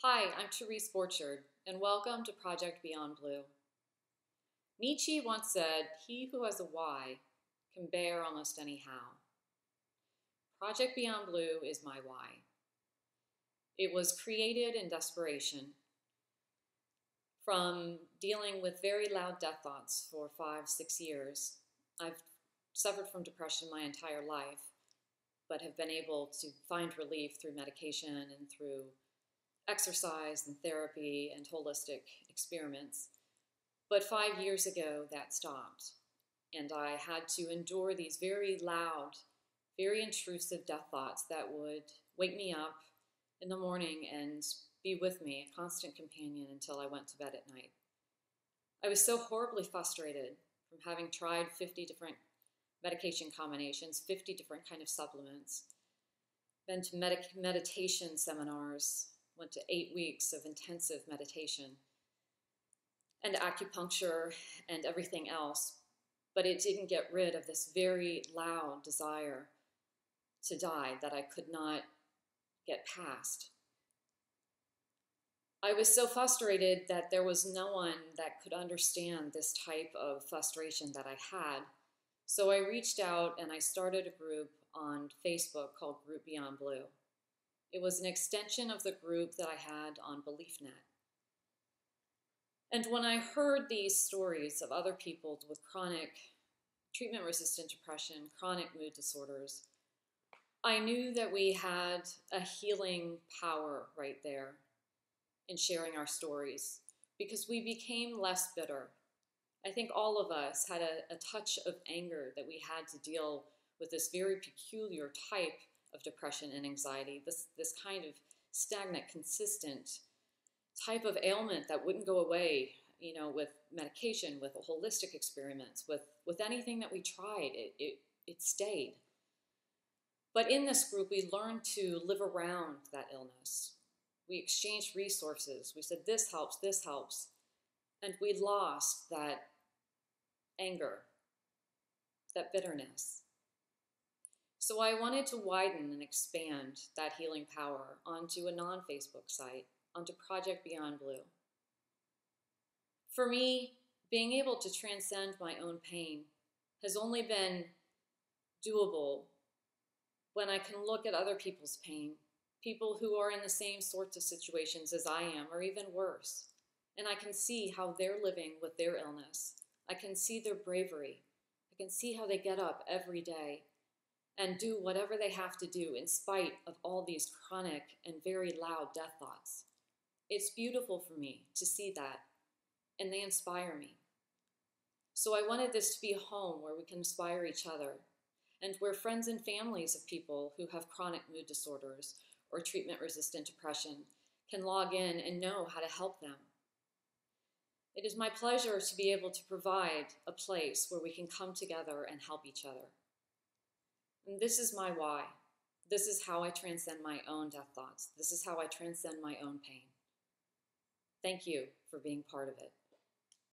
Hi, I'm Therese Borchard, and welcome to Project Beyond Blue. Nietzsche once said, "He who has a why can bear almost any how." Project Beyond Blue is my why. It was created in desperation from dealing with very loud death thoughts for 5, 6 years. I've suffered from depression my entire life, but have been able to find relief through medication and through exercise and therapy and holistic experiments. But 5 years ago, that stopped. And I had to endure these very loud, very intrusive death thoughts that would wake me up in the morning and be with me, a constant companion, until I went to bed at night. I was so horribly frustrated from having tried 50 different medication combinations, 50 different kind of supplements, been to meditation seminars, went to 8 weeks of intensive meditation and acupuncture and everything else, but it didn't get rid of this very loud desire to die that I could not get past. I was so frustrated that there was no one that could understand this type of frustration that I had. So I reached out and I started a group on Facebook called Group Beyond Blue. It was an extension of the group that I had on BeliefNet. And when I heard these stories of other people with chronic treatment-resistant depression, chronic mood disorders, I knew that we had a healing power right there in sharing our stories because we became less bitter. I think all of us had a touch of anger that we had to deal with this very peculiar type of depression and anxiety, this kind of stagnant, consistent type of ailment that wouldn't go away, with medication, with holistic experiments, with anything that we tried, it stayed. But in this group, we learned to live around that illness. We exchanged resources. We said, this helps, and we lost that anger, that bitterness. So I wanted to widen and expand that healing power onto a non-Facebook site, onto Project Beyond Blue. For me, being able to transcend my own pain has only been doable when I can look at other people's pain, people who are in the same sorts of situations as I am, or even worse, and I can see how they're living with their illness. I can see their bravery. I can see how they get up every day and do whatever they have to do in spite of all these chronic and very loud death thoughts. It's beautiful for me to see that, and they inspire me. So I wanted this to be a home where we can inspire each other, and where friends and families of people who have chronic mood disorders or treatment-resistant depression can log in and know how to help them. It is my pleasure to be able to provide a place where we can come together and help each other. And this is my why. This is how I transcend my own death thoughts. This is how I transcend my own pain. Thank you for being part of it.